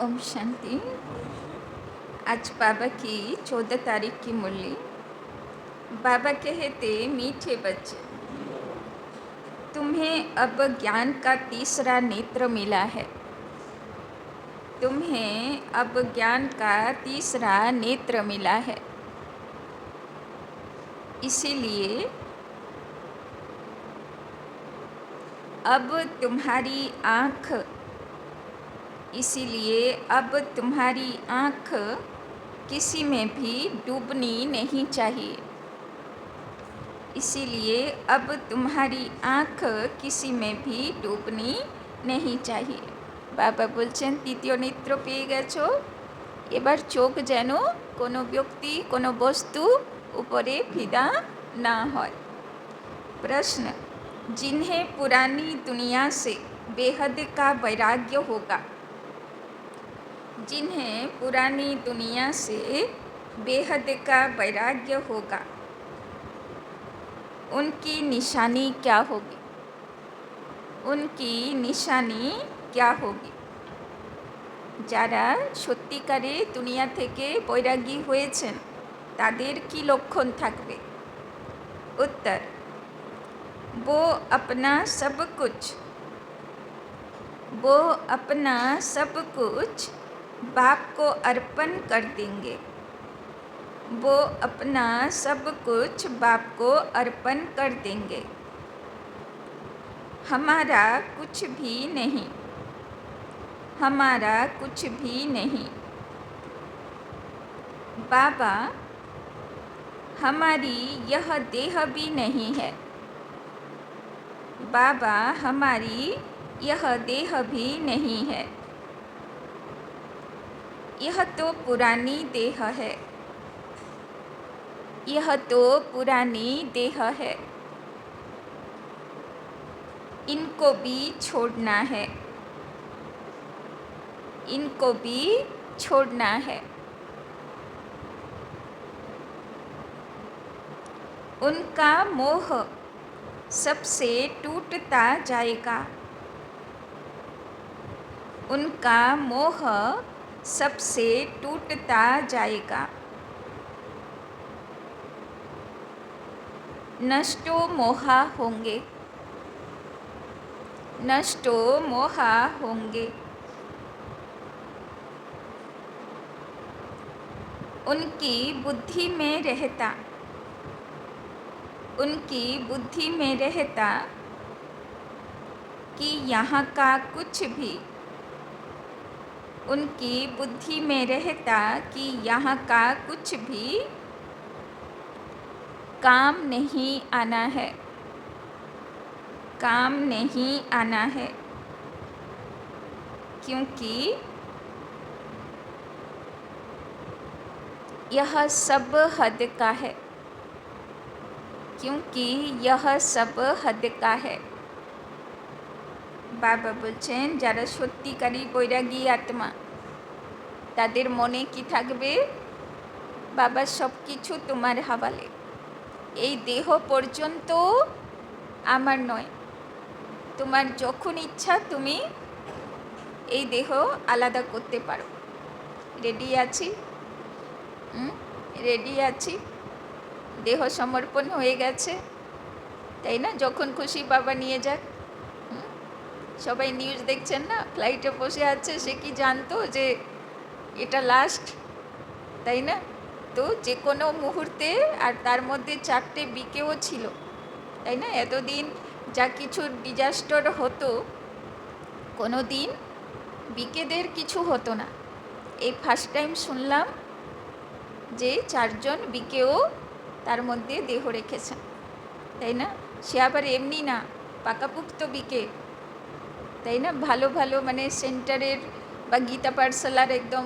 ओम शांति। आज बाबा की 14 तारीख की मुरली। बाबा कहते, मीठे बच्चे, तुम्हें अब ज्ञान का तीसरा नेत्र मिला है। तुम्हें अब ज्ञान का तीसरा नेत्र मिला है। इसीलिए अब तुम्हारी आँख किसी में भी डूबनी नहीं चाहिए। इसीलिए अब तुम्हारी आँख किसी में भी डूबनी नहीं चाहिए। बाबा बोलছেন তৃতীয় নেত্র পেয়ে গেছো, এবার চোখ যেন কোনো ব্যক্তি কোনো বস্তু উপরে ফিদা না হয়। प्रश्न, जिन्हें पुरानी दुनिया से बेहद का वैराग्य होगा, जिन्हें पुरानी दुनिया से बेहद का वैराग्य होगा, उनकी निशानी क्या होगी? उनकी निशानी क्या होगी? যারা সত্যিকারে দুনিয়া থেকে বৈরাগী হয়েছেন তাদের কি লক্ষণ থাকবে? उत्तर, वो अपना सब कुछ बाप को अर्पण कर देंगे। वो अपना सब कुछ बाप को अर्पण कर देंगे। हमारा कुछ भी नहीं, हमारा कुछ भी नहीं। बाबा, हमारी यह देह भी नहीं है। बाबा, हमारी यह देह भी नहीं है। यह तो पुरानी देह है, यह तो पुरानी देह है। इनको भी छोड़ना है, इनको भी छोड़ना है। उनका मोह सबसे टूटता जाएगा, उनका मोह सबसे टूटता जाएगा। नष्टो मोहा होंगे, नष्टो मोहा होंगे। उनकी बुद्धि में रहता, उनकी बुद्धि में रहता कि यहाँ का कुछ भी, उनकी बुद्धि में रहता कि यहाँ का कुछ भी काम नहीं आना है, काम नहीं आना है। क्योंकि यह सब हद का है, क्योंकि यह सब हद का है। बाबा बोलছেন যারা সত্যিকারী বৈরাগী আত্মা তাদের মনে কি থাকবে? বাবা সব কিছু তোমার হাওয়ালে, এই দেহ পর্যন্ত আমার নয়। তোমার যখন ইচ্ছা তুমি এই দেহ আলাদা করতে পারো। রেডি আছি, রেডি আছি। দেহ সমর্পণ হয়ে গেছে, তাই না? যখন খুশি বাবা নিয়ে যাক। সবাই নিউজ দেখছেন না, ফ্লাইটে বসে আছে, সে কি জানতো যে এটা লাস্ট, তাই না? তো যে কোনো মুহূর্তে, আর তার মধ্যে 4টে বিকেও ছিল, তাই না? এতদিন যা কিছু ডিজাস্টার হতো, কোনো দিন বিকেদের কিছু হতো না। এই ফার্স্ট টাইম শুনলাম যে 4জন বিকেও তার মধ্যে দেহ রেখেছেন, তাই না? সে আবার এমনি না, পাকাপুক্ত বিকে, তাই না? ভালো ভালো মানে সেন্টারের বা গীতা পাঠশালার একদম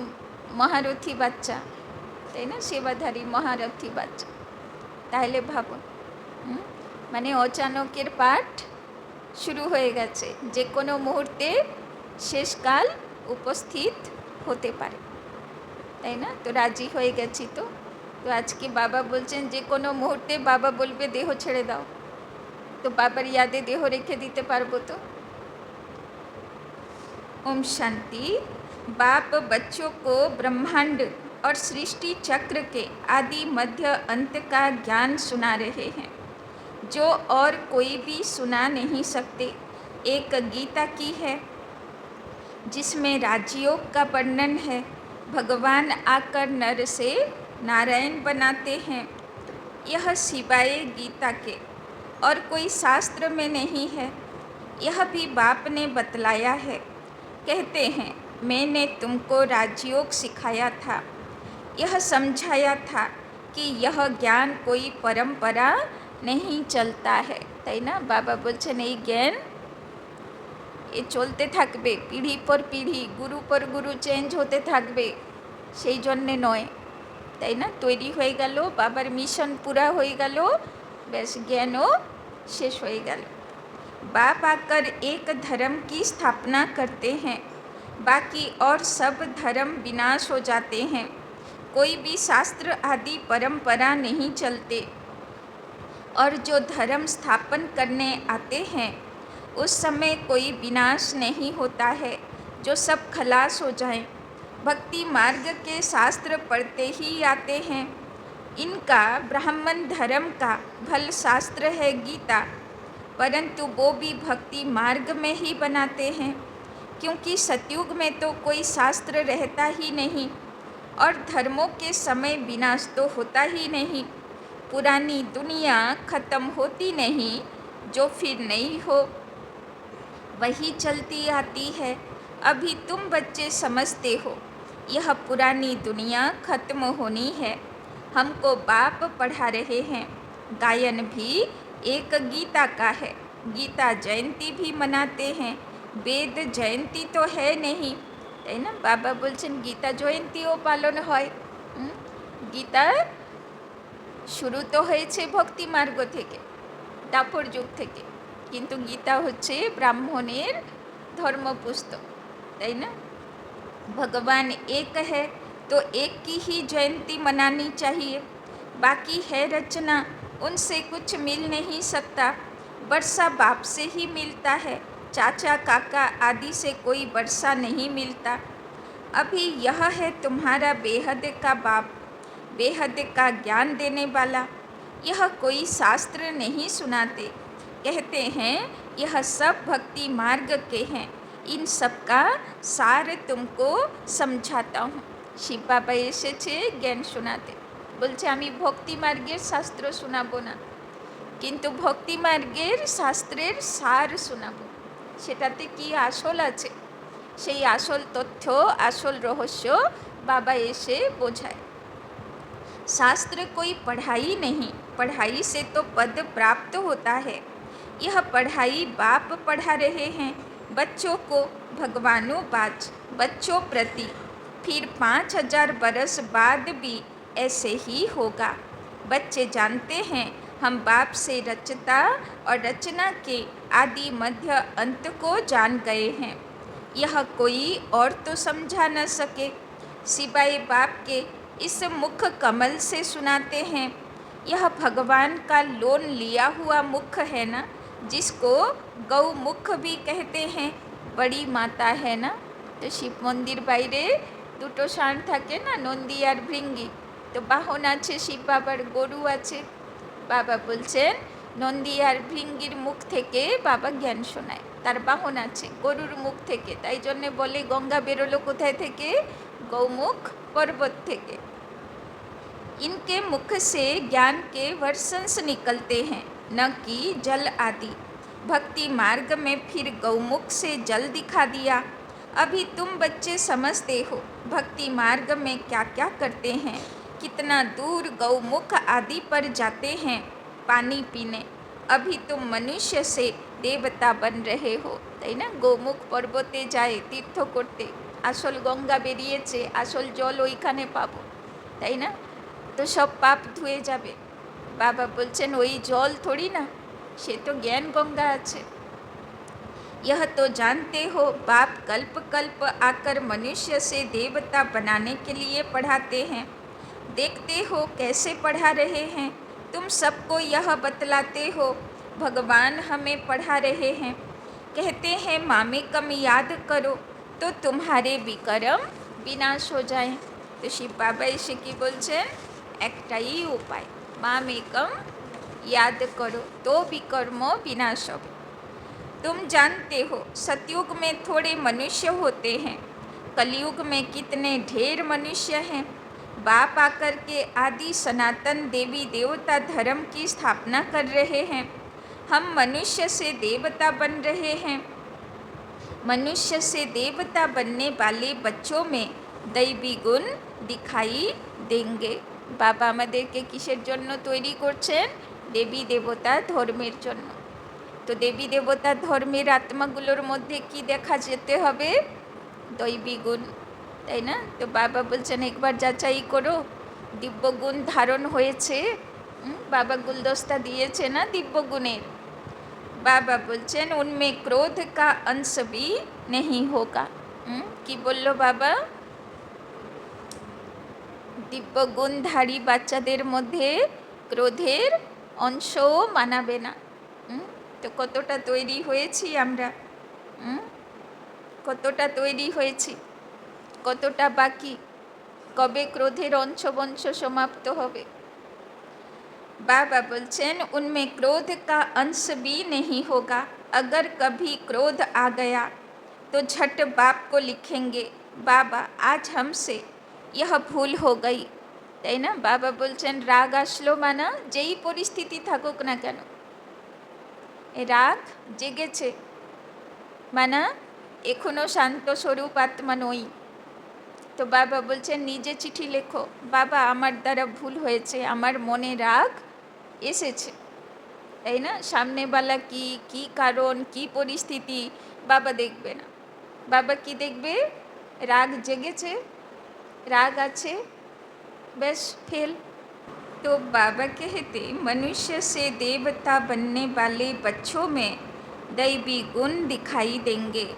মহারথী বাচ্চা, তাই না? সেবাধারী মহারথী বাচ্চা। তাহলে ভাবুন, মানে অচানকের পাঠ শুরু হয়ে গেছে, যে কোনো মুহূর্তে শেষকাল উপস্থিত হতে পারে, তাই না? তো রাজি হয়ে গেছি তো, তো আজকে বাবা বলছেন যে কোনো মুহূর্তে বাবা বলবে দেহ ছেড়ে দাও, তো বাবার ইয়াদে দেহ রেখে দিতে পারবো তো। ओम शांति। बाप बच्चों को ब्रह्मांड और सृष्टि चक्र के आदि मध्य अंत का ज्ञान सुना रहे हैं, जो और कोई भी सुना नहीं सकते। एक गीता की है जिसमें राजयोग का वर्णन है। भगवान आकर नर से नारायण बनाते हैं। यह सिवाय गीता के और कोई शास्त्र में नहीं है। यह भी बाप ने बतलाया है। कहते हैं, मैंने तुमको राजयोग सिखाया था, यह समझाया था कि यह ज्ञान कोई परंपरा नहीं चलता है। তাই না? বাবা বলছেন এই জ্ঞান এ চলতে থাকবে, পিঢ়ি পর পিঢ়ি, গুরু পর গুরু চেঞ্জ হতে থাকবে, সেই জন্যে নয়। তাই না? তৈরি হয়ে গেল, বাবার মিশন পুরা হয়ে গেল, ব্যাস জ্ঞানও শেষ হয়ে গেল। बाप आकर एक धर्म की स्थापना करते हैं, बाकी और सब धर्म विनाश हो जाते हैं। कोई भी शास्त्र आदि परंपरा नहीं चलते, और जो धर्म स्थापन करने आते हैं उस समय कोई विनाश नहीं होता है, जो सब खलास हो जाएं। भक्ति मार्ग के शास्त्र पढ़ते ही आते हैं। इनका ब्राह्मण धर्म का भल शास्त्र है गीता, परंतु वो भी भक्ति मार्ग में ही बनाते हैं, क्योंकि सतयुग में तो कोई शास्त्र रहता ही नहीं और धर्मों के समय विनाश तो होता ही नहीं। पुरानी दुनिया खत्म होती नहीं, जो फिर नई हो वही चलती आती है। अभी तुम बच्चे समझते हो यह पुरानी दुनिया खत्म होनी है। हमको बाप पढ़ा रहे हैं। गायन भी एक गीता का है। गीता जयंती भी मनाते हैं, वेद जयंती तो है नहीं। তাই না? বাবা বলছেন গীতা জয়ন্তীও পালন হয়। গীতা শুরু তো হয়েছে ভক্তি মার্গ থেকে, দাপর যুগ থেকে, কিন্তু গীতা হচ্ছে ব্রাহ্মণের ধর্মপুস্তক। তাই না? भगवान एक है तो एक की ही जयंती मनानी चाहिए, बाकी है रचना, उनसे कुछ मिल नहीं सकता। वर्षा बाप से ही मिलता है, चाचा काका आदि से कोई वर्षा नहीं मिलता। अभी यह है तुम्हारा बेहद का बाप, बेहद का ज्ञान देने वाला। यह कोई शास्त्र नहीं सुनाते, कहते हैं यह सब भक्ति मार्ग के हैं। इन सब का सार तुमको समझाता हूँ। শিব বাবা এসেছে জ্ঞান শোনাতে, বলছে আমি ভক্তি মার্গের শাস্ত্র শোনাবো না, কিন্তু ভক্তি মার্গের শাস্ত্রের সার শোনাবো। সেটাতে কি আসল আছে, সেই আসল তথ্য, আসল রহস্য বাবা এসে বোঝায়। शास्त्र कोई पढ़ाई नहीं, पढ़ाई से तो पद प्राप्त होता है। यह पढ़ाई बाप पढ़ा रहे हैं बच्चों को, भगवानों बाज बच्चों प्रति। फिर 5000 बरस बाद भी ऐसे ही होगा। बच्चे जानते हैं हम बाप से रचता और रचना के आदि मध्य अंत को जान गए हैं। यह कोई और तो समझा न सके, सिवाय बाप के इस मुख कमल से सुनाते हैं। यह भगवान का लोन लिया हुआ मुख है ना, जिसको गौ मुख भी कहते हैं। बड़ी माता है ना। तो शिव मंदिर বাইরে দুটো ষাঁড় থাকে না, নন্দী আর ভৃঙ্গি। তো বাহন আছে শিব বাবার, গরু আছে। বাবা বলছেন নন্দী আর ভৃঙ্গির মুখ থেকে বাবা জ্ঞান শোনায়, তার বাহন আছে গরুর মুখ থেকে। তাই জন্যে বলে গঙ্গা বেরোলো কোথায় থেকে? गौमुख पर्वत থেকে। इनके मुख से ज्ञान के वर्षंस निकलते हैं, न कि जल आदि। भक्ति मार्ग में फिर गौमुख से जल दिखा दिया। अभी तुम बच्चे समझते हो भक्ति मार्ग में क्या क्या करते हैं, कितना दूर गौमुख आदि पर जाते हैं पानी पीने। अभी तुम मनुष्य से देवता बन रहे हो। তাই না? গৌমুখ পর্বতে যায় তীর্থ করতে, আসল গঙ্গা বেরিয়েছে, আসল জল ওইখানে পাবো। তাই না? তো সব পাপ ধুয়ে যাবে। বাবা বলছেন ওই জল থোড়ি না, সে তো জ্ঞান গঙ্গা আছে। यह तो जानते हो बाप कल्प कल्प आकर मनुष्य से देवता बनाने के लिए पढ़ाते हैं। देखते हो कैसे पढ़ा रहे हैं, तुम सबको यह बतलाते हो भगवान हमें पढ़ा रहे हैं। कहते हैं मामेकम याद करो तो तुम्हारे विकर्म विनाश हो जाए। तो शिव बाबा এসে কি বলছেন, একটাই উপায়, মামেকম याद करो तो विकर्म विनाश হবে। तुम जानते हो सतयुग में थोड़े मनुष्य होते हैं, कलयुग में कितने ढेर मनुष्य हैं। बाप आकर के आदि सनातन देवी देवता धर्म की स्थापना कर रहे हैं। हम मनुष्य से देवता बन रहे हैं। मनुष्य से देवता बनने वाले बच्चों में दैवी गुण दिखाई देंगे। बाबा আমাদেরকে কিসের জন্য তৈরি করছেন, দেবী দেবতা ধর্মের জন্য। তো দেবী দেবতা ধর্মের আত্মাগুলোর মধ্যে কি দেখা যেতে হবে, দৈবী গুণ, তাই না? তো বাবা বলছেন একবার যাচাই করো দিব্য গুণ ধারণ হয়েছে। বাবা গুলদস্তা দিয়েছে না দিব্য গুণের। বাবা বলছেন উনমে ক্রোধ কা अंश भी नहीं होगा। কি বললো বাবা, দিব্য গুণধারী বাচ্চাদের মধ্যে ক্রোধের অংশও মানাবে না। তো কতটা তৈরি হয়েছি আমরা, কতটা তৈরি হয়েছি, কতটা বাকি, কবে ক্রোধের অংশ সমাপ্ত হবে। बाबा बोलचेन उनमें क्रोध का अंश भी नहीं होगा। अगर कभी क्रोध आ गया तो झट बाप को लिखेंगे बाबा आज हमसे यह भूल हो गई, তাই না? বাবা বলছেন রাগ আসলো মানা যেই পরিস্থিতি থাকুক না কেন, এ রাগ জেগেছে মানা এখনো শান্ত স্বরূপ আত্মা নই। তো বাবা বলছেন নিজে চিঠি লেখো, বাবা আমার দ্বারা ভুল হয়েছে, আমার মনে রাগ এসেছে, তাই না? সামনেওয়ালা কি কি কারণ কি পরিস্থিতি বাবা দেখবে না। বাবা কি দেখবে, রাগ জেগেছে, রাগ আছে, बस फेल। तो बाबा कहते मनुष्य से देवता बनने वाले बच्चों में दैवी गुण दिखाई देंगे,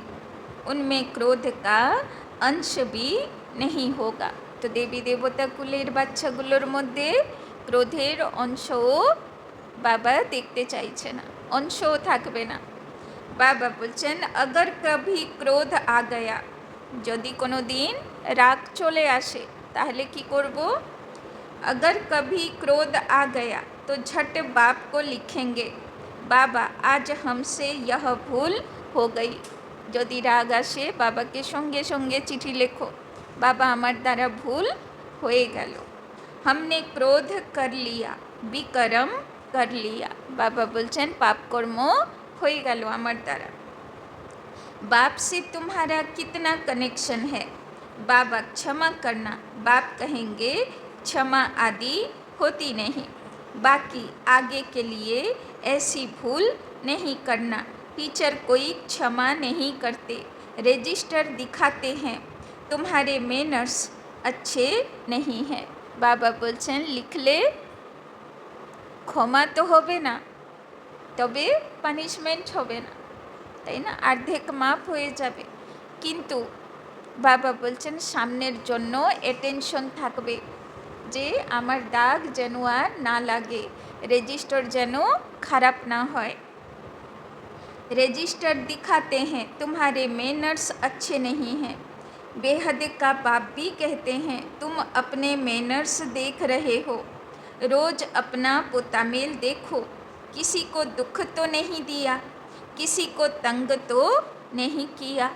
उनमें क्रोध का अंश भी नहीं होगा। तो देवी देवता कुलेर বাচ্চাগুলোর মধ্যে ক্রোধের অংশও বাবা দেখতে চাইছে না, অংশও থাকবে না। বাবা বলছেন अगर कभी क्रोध आ गया, যদি কোনো দিন রাগ চলে আসে তাহলে কি করব, अगर कभी क्रोध आ गया तो झट बाप को लिखेंगे बाबा आज हमसे यह भूल हो गई। যদি রাগ আসে বাবাকে সঙ্গে সঙ্গে চিঠি লেখো, বাবা আমার দ্বারা ভুল হয়ে গেল। हमने क्रोध कर लिया विकर्म कर लिया। बाबा बोलছেন पाप कर्म হয়ে গেল আমার দ্বারা। बाप से तुम्हारा कितना कनेक्शन है, बाबा क्षमा करना। बाप कहेंगे क्षमा आदि होती नहीं, बाकी आगे के लिए ऐसी भूल नहीं करना। टीचर कोई क्षमा नहीं करते, रजिस्टर दिखाते हैं तुम्हारे मैनर्स अच्छे नहीं हैं। बाबा बोलছেন লিখলে ক্ষমা তো হবে না, তবে পানিশমেন্ট হবে না, তাই না? অর্ধেক মাপ হয়ে যাবে, কিন্তু বাবা বলছেন সামনের জন্য অ্যাটেনশন থাকবে যে আমার দাগ যেন আর না লাগে, রেজিস্টার যেন খারাপ না হয়। रजिस्टर दिखाते हैं तुम्हारे मैनर्स अच्छे नहीं हैं। बेहद का बाप भी कहते हैं तुम अपने मैनर्स देख रहे हो, रोज़ अपना पोतामेल देखो, किसी को दुख तो नहीं दिया, किसी को तंग तो नहीं किया।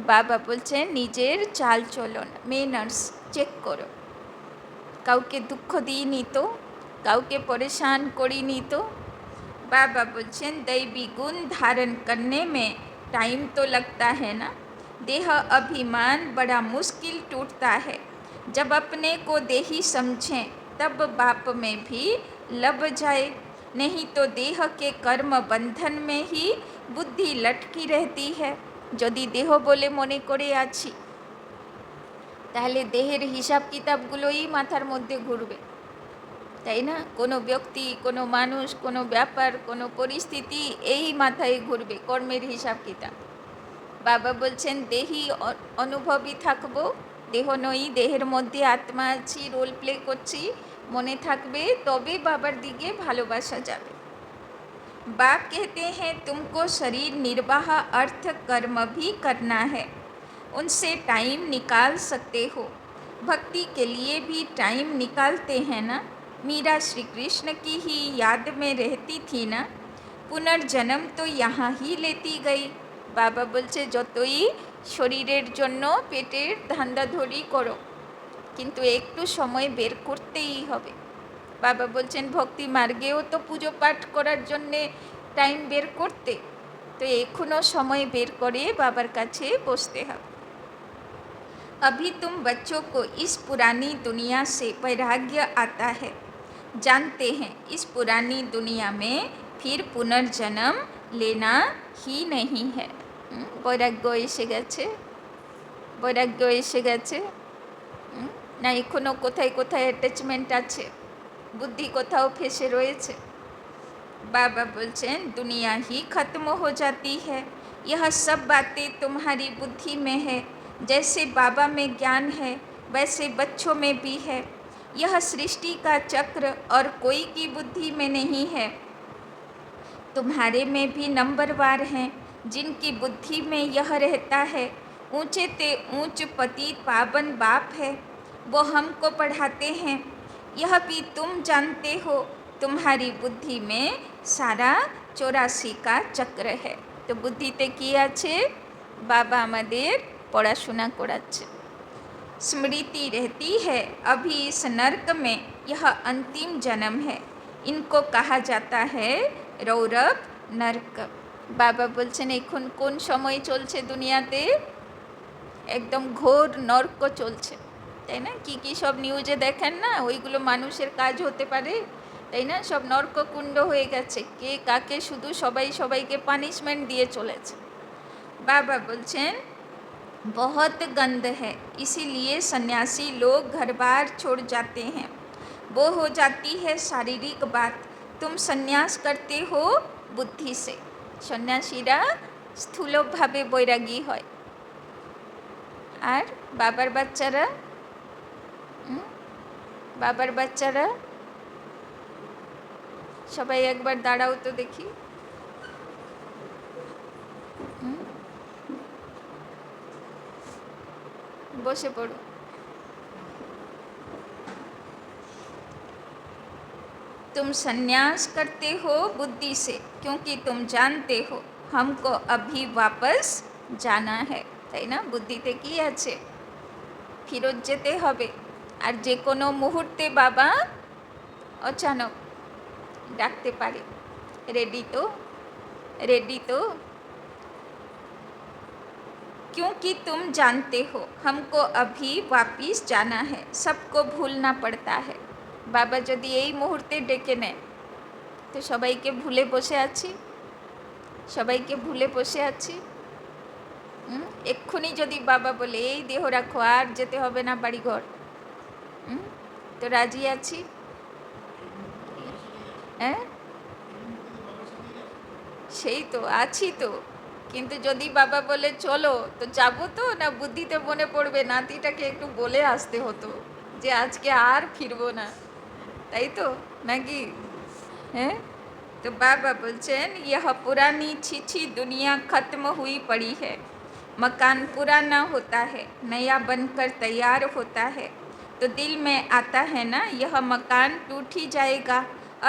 बाबा बोलছেন নিজের চাল চলন मैनर्स চেক করো, কাউকে দুঃখ দিইনি তো, কাউকে পরেশান করিনি তো। बाबा बोलছেন दैवी गुण धारण करने में टाइम तो लगता है ना, देह अभिमान बड़ा मुश्किल टूटता है। जब अपने को देही समझें तब बाप में भी लब जाए, नहीं तो देह के कर्म बंधन में ही बुद्धि लटकी रहती है। যদি দেহ বলে মনে করে আছি তাহলে দেহের হিসাব কিতাবগুলোই মাথার মধ্যে ঘুরবে, তাই না? কোনো ব্যক্তি, কোনো মানুষ, কোনো ব্যাপার, কোনো পরিস্থিতি এই মাথায় ঘুরবে, কর্মের হিসাব কিতাব। বাবা বলছেন দেহি অনুভবী থাকবো, দেহ নই, দেহের মধ্যে আত্মা আছি, রোল প্লে করছি, মনে থাকবে, তবে বাবার দিকে ভালোবাসা যাবে। बाप कहते हैं तुमको शरीर निर्वाह अर्थ कर्म भी करना है, उनसे टाइम निकाल सकते हो, भक्ति के लिए भी टाइम निकालते हैं ना। मीरा श्री कृष्ण की ही याद में रहती थी ना, पुनर्जन्म तो यहाँ ही लेती गई। बाबा बोलছে যতই শরীরের জন্য পেটের ধান্দাধরি করো, কিন্তু একটু সময় বের করতেই হবে। বাবা বলছেন ভক্তি মার্গেও তো পুজো পাঠ করার জন্যে টাইম বের করতে, তো এখনও সময় বের করে বাবার কাছে বসতে হবে। अभी तुम बच्चों को इस पुरानी दुनिया से वैराग्य आता है, जानते हैं इस पुरानी दुनिया में फिर पुनर्जन्म लेना ही नहीं है। বৈরাগ্য এসে গেছে, বৈরাগ্য এসে গেছে না, এখনও কোথায় কোথায় অ্যাটাচমেন্ট আছে, बुद्धि कोথাও ফেসে রয়েছে। बाबा बोलছেন दुनिया ही खत्म हो जाती है, यह सब बातें तुम्हारी बुद्धि में है, जैसे बाबा में ज्ञान है वैसे बच्चों में भी है। यह सृष्टि का चक्र और कोई की बुद्धि में नहीं है। तुम्हारे में भी नंबरवार हैं, जिनकी बुद्धि में यह रहता है। ऊंचे ते ऊंच पतित पावन बाप है, वो हमको पढ़ाते हैं, यह भी तुम जानते हो। तुम्हारी बुद्धि में सारा 84 का चक्र है। तो বুদ্ধিতে কি আছে? বাবা আমাদের পড়াশোনা করাচ্ছে। स्मृति रहती है अभी इस नर्क में, यह अंतिम जन्म है, इनको कहा जाता है रौरव नर्क। বাবা বলছেন এখন কোন সময় চলছে দুনিয়াতে? একদম ঘোর নর্ক চলছে, তাই না? কি কি সব নিউজে দেখেন না, ওইগুলো মানুষের কাজ হতে পারে, তাই না? সব নর্ককুণ্ড হয়ে গেছে, কে কাকে শুধু সবাই সবাইকে পানিশমেন্ট দিয়ে চলেছে। বাবা বলছেন बहुत गंद है, इसीलिए सन्यासी लोग घर बार छोड़ जाते हैं, वो हो जाती है शारीरिक बात। तुम सन्यास करते हो बुद्धि से। সন্ন্যাসীরা স্থূলভাবে বৈরাগী হয়, আর বাবার বাচ্চারা বাবার বাচ্চারা সবাই একবার দাঁড়াও তো দেখি। বসে পড়ো। तुम संन्यास करते हो बुद्धि से, क्योंकि तुम जानते हो हमको अभी वापस जाना है, তাই না? বুদ্ধিতে কি আছে? ফিরত যেতে হবে, আর যে কোনো মুহূর্তে বাবা অচানক ডাকতে পারে। রেডি তো? রেডি তো? क्योंकि तुम जानते हो हमको अभी वापिस जाना है, सबको भूलना पड़ता है। বাবা যদি এই মুহূর্তে ডেকে নেয় তো সবাইকে ভুলে বসে আছি, সবাইকে ভুলে বসে আছি। এক্ষুনি যদি বাবা বলে এই দেহ রাখো, আর যেতে হবে না বাড়িঘর, তো রাজি আছি? হ্যাঁ, সেই তো আছি তো, কিন্তু যদি বাবা বলে চলো তো যাবো তো না? বুদ্ধিতে মনে পড়বে নাতিটাকে একটু বলে আসতে হতো যে আজকে আর ফিরবো না, তাই তো নাকি? হ্যাঁ, तो बाबा बोलছেন यह पुरानी छिछी दुनिया खत्म हुई पड़ी है, मकान पुराना होता है नया बनकर तैयार होता है, तो दिल में आता है ना यह मकान टूट ही जाएगा।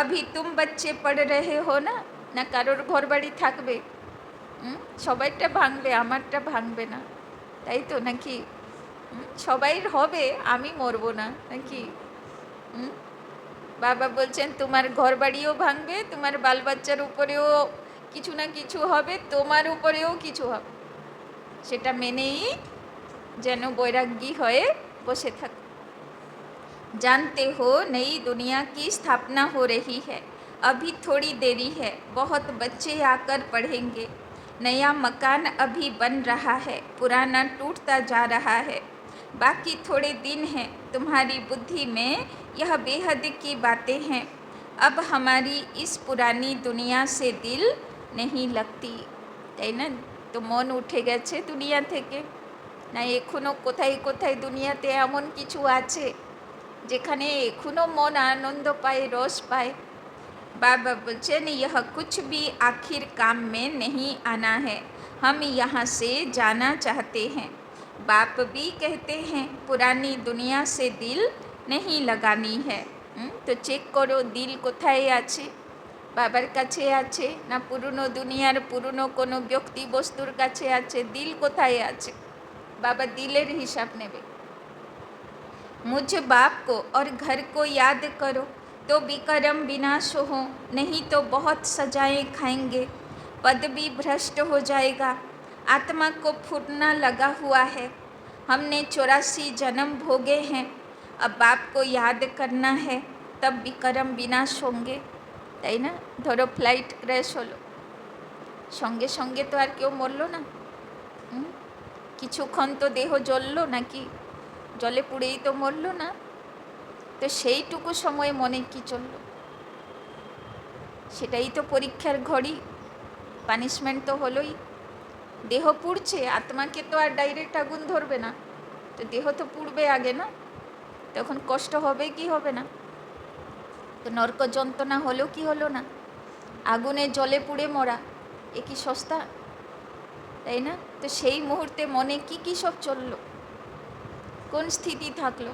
अभी तुम बच्चे पढ़ रहे हो ना, না কারোর ঘর বাড়ি থাকবে? সবাইটা ভাঙবে, আমারটা ভাঙবে না, তাই তো নাকি? সবাই হবে, আমি মরবো না, নাকি? বাবা বলছেন তোমার ঘর বাড়িও ভাঙবে, তোমার বাল বাচ্চার উপরেও কিছু না কিছু হবে, তোমার উপরেও কিছু হবে, সেটা মেনেই যেন বৈরাগ্যী হয়ে বসে থাকো। जानते हो नई दुनिया की स्थापना हो रही है, अभी थोड़ी देरी है, बहुत बच्चे आकर पढ़ेंगे। नया मकान अभी बन रहा है, पुराना टूटता जा रहा है, बाकी थोड़े दिन हैं। तुम्हारी बुद्धि में यह बेहद की बातें हैं, अब हमारी इस पुरानी दुनिया से दिल नहीं लगती, তাই না? তো মন উঠে গেছে দুনিয়া থেকে, না এখনো কোথায় কোথায় দুনিয়াতে এমন কিছু আছে যেখানে এখনো মন আনন্দ পায়, রস পায়। बाबा बोलचन यह कुछ भी आखिर काम में नहीं आना है, हम यहाँ से जाना चाहते हैं। बाप भी कहते हैं पुरानी दुनिया से दिल नहीं लगानी है। तो चेक करो दिल कोथाय आछे, बाबार काछे आछे ना पुरानो दुनियार पुरानो कोनो व्यक्ति बस्तुर काछे आछे, दिल कोथाय आछे? बाबा दिलेर हिसाब नेबे। मुझ बाप को और घर को याद करो तो विक्रम विनाश हो, नहीं तो बहुत सजाएं खाएंगे, पद भी भ्रष्ट हो जाएगा। आत्मा को फूटना लगा हुआ है, हमने 84 जन्म भोगे हैं, अब बाप को याद करना है, तब विक्रम विनाश होंगे। তাই না? ধরো ফ্লাইট ক্র্যাশ হলো, সঙ্গে সঙ্গে তো আর কেউ মরলো না, কিছুক্ষণ তো দেহ জ্বললো নাকি, জলে পুড়েই তো মরলো না। তো সেইটুকু সময় মনে কি চললো? সেটাই তো পরীক্ষার ঘড়ি, পানিশমেন্ট তো হলোই। দেহ পুড়ছে, আত্মাকে তো আর ডাইরেক্ট আগুন ধরবে না, তো দেহ তো পুড়বে আগে না, তখন কষ্ট হবে কি হবে না? তো নরক যন্ত্রণা হলো কি হলো না? আগুনে জলে পুড়ে মরা এ কি সস্তা? তাই না? তো সেই মুহূর্তে মনে কি কি সব চললো, কোন স্থিতি থাকলো?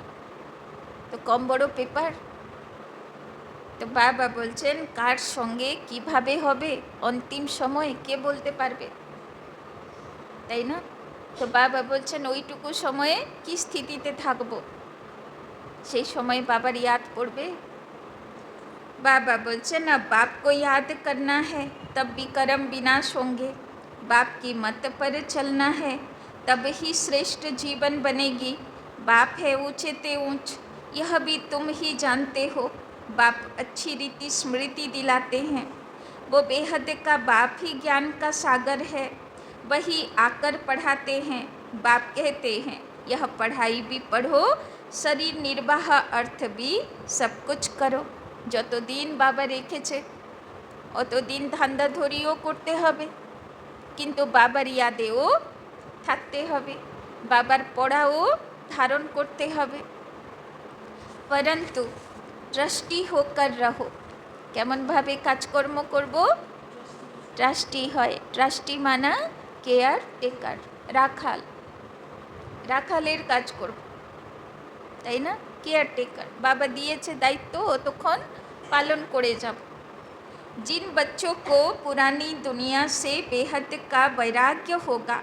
তো কম বড় পেপার। তো বাবা বলছেন কার সঙ্গে কিভাবে হবে অন্তিম সময় কে বলতে পারবে, তাই না? তো বাবা বলছেন ওইটুকু সময়ে কি স্থিতিতে থাকবো, সেই সময় বাবার याद পড়বে। बाबा बोलचन अब बाप को याद करना है, तब भी कर्म विनाश होंगे। बाप की मत पर चलना है, तब ही श्रेष्ठ जीवन बनेगी। बाप है ऊंचे ते ऊंच, यह भी तुम ही जानते हो। बाप अच्छी रीति स्मृति दिलाते हैं, वो बेहद का बाप ही ज्ञान का सागर है, वही आकर पढ़ाते हैं। बाप कहते हैं यह पढ़ाई भी पढ़ो, शरीर निर्वाह अर्थ भी सब कुछ करो। যতদিন বাবা রেখেছে অতদিন ধান্দাধরিও করতে হবে, কিন্তু বাবার ইয়াদেও থাকতে হবে, বাবার পড়াও ধারণ করতে হবে। পরন্তু ট্রাস্টি হোকার রহো, কেমনভাবে কাজকর্ম করব? ট্রাস্টি হয়, ট্রাস্টি মানা কেয়ার টেকার, রাখাল, রাখালের কাজ করব, তাই না? কেয়ারটেকার, বাবা দিয়েছে দায়িত্ব অতক্ষণ পালন করে যাব। जिन बच्चों को पुरानी दुनिया से बेहद का वैराग्य होगा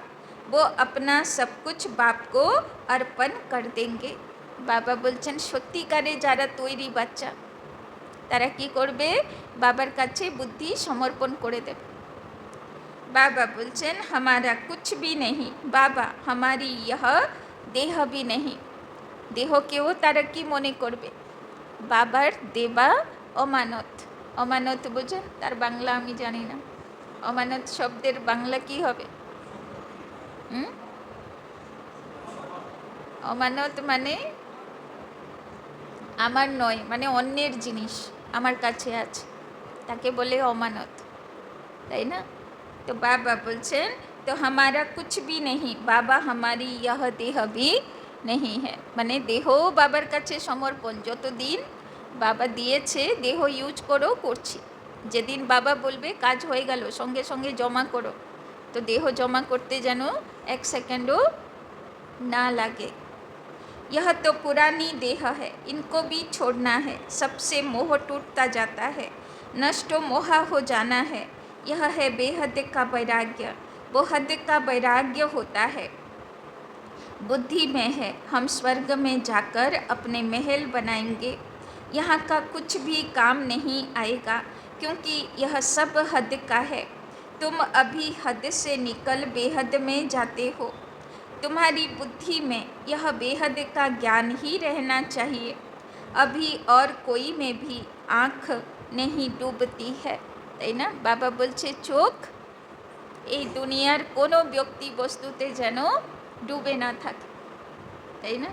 वो अपना सब कुछ बाप को अर्पण कर देंगे। बाबा বলছেন সত্যিকারে যারা তৈরি বাচ্চা তারা কি করবে? বাবার কাছে বুদ্ধি সমর্পণ করে দেবে। बाबा বলছেন हमारा कुछ भी नहीं, बाबा हमारी यह देह भी नहीं। দেহকেও তারা কি মনে করবে? বাবার দেবা অমানত। অমানত বোঝেন? তার বাংলা আমি জানি না, অমানত শব্দের বাংলা কি হবে? অমানত মানে আমার নয়, মানে অন্যের জিনিস আমার কাছে আছে, তাকে বলে অমানত, তাই না? তো বাবা বলছেন তো हमारा कुछ भी नहीं, बाबा हमारी यह देह भी नहीं है, মানে দেহ বাবার কাছে সমর্পণ। যতদিন বাবা দিয়েছে দেহ ইউজ করো, করছি, যেদিন বাবা বলবে কাজ হয়ে গেল সঙ্গে সঙ্গে জমা করো, তো দেহ জমা করতে যেন এক সেকেন্ডও না লাগে। यह तो पुरानी देह है, इनको भी छोड़ना है, सबसे मोह टूटता जाता है, नष्ट मोहा हो जाना है। यह है बेहद का वैराग्य, वो हद का वैराग्य होता है, बुद्धि में है। हम स्वर्ग में जाकर अपने महल बनाएंगे, यहाँ का कुछ भी काम नहीं आएगा, क्योंकि यह सब हद का है। तुम अभी हद से निकल बेहद में जाते हो, तुम्हारी बुद्धि में यह बेहद का ज्ञान ही रहना चाहिए। अभी और कोई में भी आँख नहीं डूबती है, তাই না? বাবা বলছে চোখ এই দুনিয়ার কোনো ব্যক্তি বস্তুতে যেন डूबे ना থাকে, তাই না?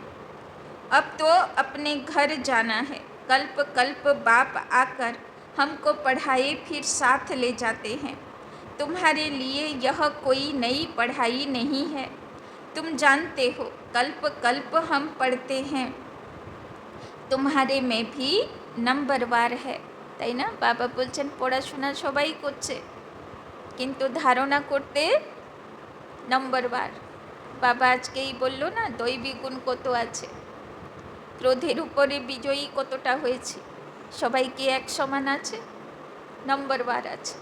अब तो अपने घर जाना है, कल्प कल्प बाप आकर हमको पढ़ाए फिर साथ ले जाते हैं। तुम्हारे लिए यह कोई नई पढ़ाई नहीं है, तुम जानते हो कल्प कल्प हम पढ़ते हैं, तुम्हारे में भी नंबरवार है, তাই না? বাবা বলছেন পড়াশোনা সবাই করছে, কিন্তু ধারণা করতে নম্বরবার। বাবা আজকেই বলল না দৈবী গুণ কত আছে, ক্রোধের উপরে বিজয়ী কতটা হয়েছে, সবাই কি এক সমান আছে? নম্বরবার আছে।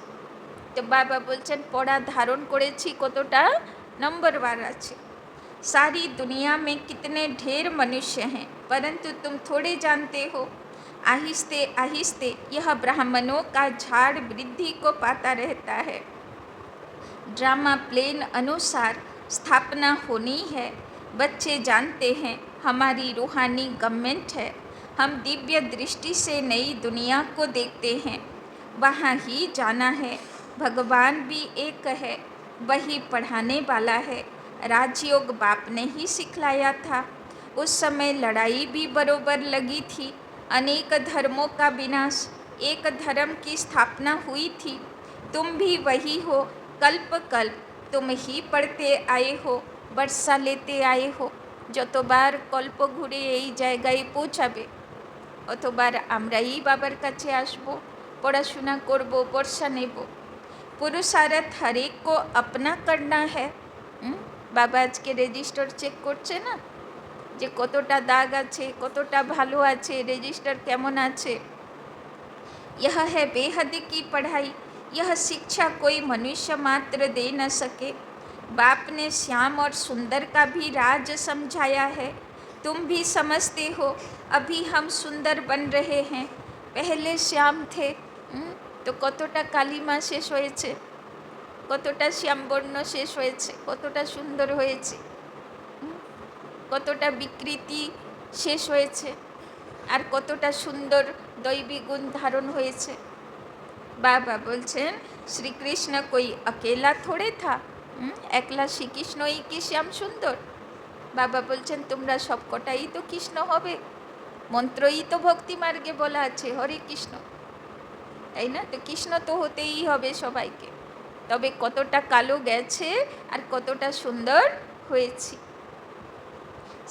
তো বাবা বলছেন পড়া ধারণ করেছি কতটা নম্বরবার আছে। सारी दुनिया में कितने ढेर मनुष्य हैं, परंतु तुम थोड़े जानते हो। आहिस्ते आहिस्ते यह ब्राह्मणों का झाड़ वृद्धि को पाता रहता है। ड्रामा प्लेन अनुसार स्थापना होनी है। बच्चे जानते हैं हमारी रूहानी गवर्नमेंट है, हम दिव्य दृष्टि से नई दुनिया को देखते हैं, वहाँ ही जाना है। भगवान भी एक है, वही पढ़ाने वाला है। राजयोग बाप ने ही सिखलाया था। उस समय लड़ाई भी बरोबर लगी थी, अनेक धर्मों का विनाश, एक धर्म की स्थापना हुई थी। तुम भी वही हो, कल्प कल्प तुम ही पढ़ते आए हो, बरसा लेते आए हो। যতবার কল্প ঘুরে এই জায়গায় পৌঁছাবে অতবার আমরাই বাবার কাছে আসব, পড়াশোনা করব, বর্ষা নেব। पुरुषार्थ हर एक को अपना करना है। বাবা আজকে রেজিস্টার চেক করছে না যে কতটা দাগ আছে, কতটা ভালো আছে, রেজিস্টার কেমন আছে। यह है बेहद की पढ़ाई, यह शिक्षा कोई मनुष्य मात्र दे न सके। बाप ने श्याम और सुंदर का भी राज समझाया है। तुम भी समझते हो अभी हम सुंदर बन रहे हैं, पहले श्याम थे। তো কতটা কালিমা শেষ হয়েছে, কতটা শ্যামবর্ণ শেষ হয়েছে, কতটা সুন্দর হয়েছে, কতটা বিকৃতি শেষ হয়েছে, আর কতটা সুন্দর দৈবী গুণ ধারণ হয়েছে। বাবা বলছেন শ্রীকৃষ্ণ কই अकेला थोड़े था, একলা শ্রীকৃষ্ণই কি শ্যাম সুন্দর? বাবা বলছেন তোমরা সবকটাই তো কৃষ্ণ হবে, মন্ত্রই তো ভক্তি মার্গে বলা আছে হরে কৃষ্ণ, তাই না? তো কৃষ্ণ তো হতেই হবে সবাইকে। তবে কতটা কালো গেছে আর কতটা সুন্দর হয়েছি।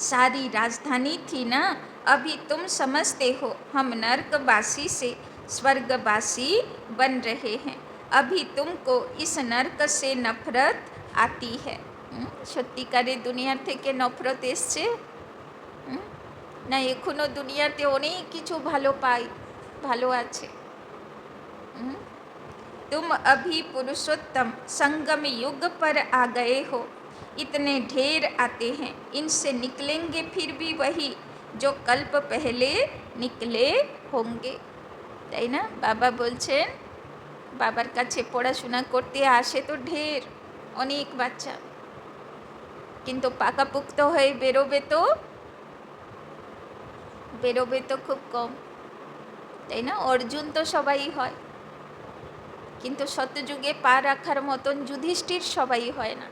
सारी राजधानी थी ना, अभी तुम समझते हो हम नर्कवासी से स्वर्गवासी बन रहे हैं, अभी तुमको इस नर्क से नफरत आती है। সত্যিকারে দুনিয়ার থেকে নফরত এসছে না, এখনো দুনিয়াতে অনেক কিছু ভালো পাই, ভালো আছে। तुम अभी पुरुषोत्तम संगम युग पर आ गए हो, इतने ढेर आते हैं, इनसे निकलेंगे फिर भी वही जो कल्प पहले निकले होंगे, তাই না? বাবা বলছেন বাবার কাছে পড়াশোনা করতে আসে তো ঢের, অনেক বাচ্চা, কিন্তু পাকাপুক্ত হয়ে বেরোবে তো খুব কম, তাই না? অর্জুন তো সবাই হয়, কিন্তু সত্যযুগে পা রাখার মতন যুধিষ্ঠির সবাই হয় না,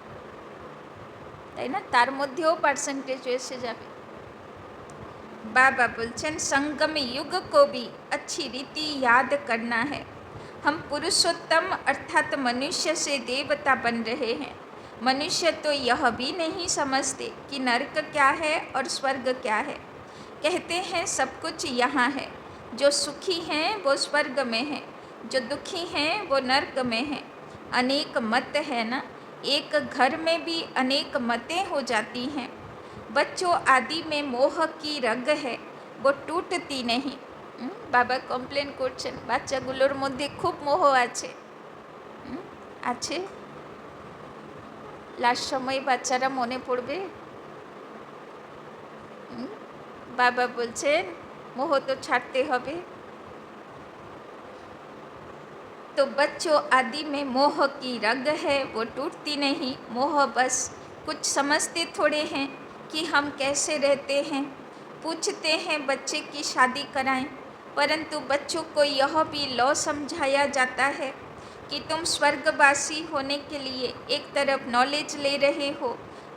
তাই না? তার মধ্যেও পার্সেন্টেজ এসে যাবে। बाबा बोलचन संगम युग को भी अच्छी रीति याद करना है। हम पुरुषोत्तम अर्थात मनुष्य से देवता बन रहे हैं। मनुष्य तो यह भी नहीं समझते कि नरक क्या है और स्वर्ग क्या है। कहते हैं सब कुछ यहाँ है, जो सुखी हैं वो स्वर्ग में है, जो दुखी हैं वो नरक में है। अनेक मत है ना, एक घर में भी अनेक मतें हो जाती हैं। बच्चों आदि में मोह की रग है, वो टूटती नहीं। বাবা কমপ্লেন করছেন বাচ্চাগুলোর মধ্যে খুব মোহ আছে, আছে। লাস্ট সময় বাচ্চারা মনে পড়বে। বাবা বলছেন মোহ তো ছাড়তে হবে। तो बच्चों आदि में मोह की रग है, वो टूटती नहीं। मोह बस कुछ समझते थोड़े हैं कि हम कैसे रहते हैं। पूछते हैं बच्चे की शादी कराएं, परंतु बच्चों को यह भी लौ समझाया जाता है कि तुम स्वर्गवासी होने के लिए एक तरफ नॉलेज ले रहे हो,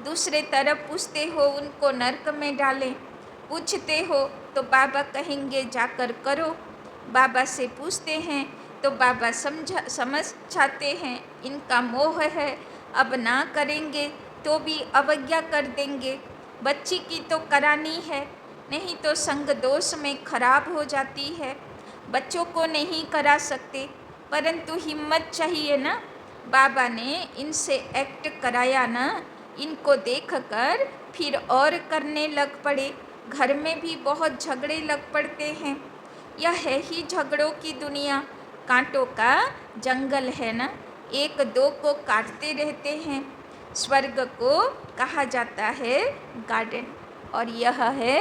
दूसरे तरफ पूछते हो उनको नरक में डालें। पूछते हो तो बाबा कहेंगे जाकर करो, बाबा से पूछते हैं तो बाबा समझाते हैं इनका मोह है, अब ना करेंगे तो भी अवज्ञा कर देंगे। बच्ची की तो करानी है, नहीं तो संग दोष में खराब हो जाती है। बच्चों को नहीं करा सकते, परंतु हिम्मत चाहिए ना। बाबा ने इनसे एक्ट कराया ना, इनको देखकर फिर और करने लग पड़े। घर में भी बहुत झगड़े लग पड़ते हैं। यह है ही झगड़ों की दुनिया, कांटों का जंगल है ना, एक दो को काटते रहते हैं। स्वर्ग को कहा जाता है गार्डन, और यह है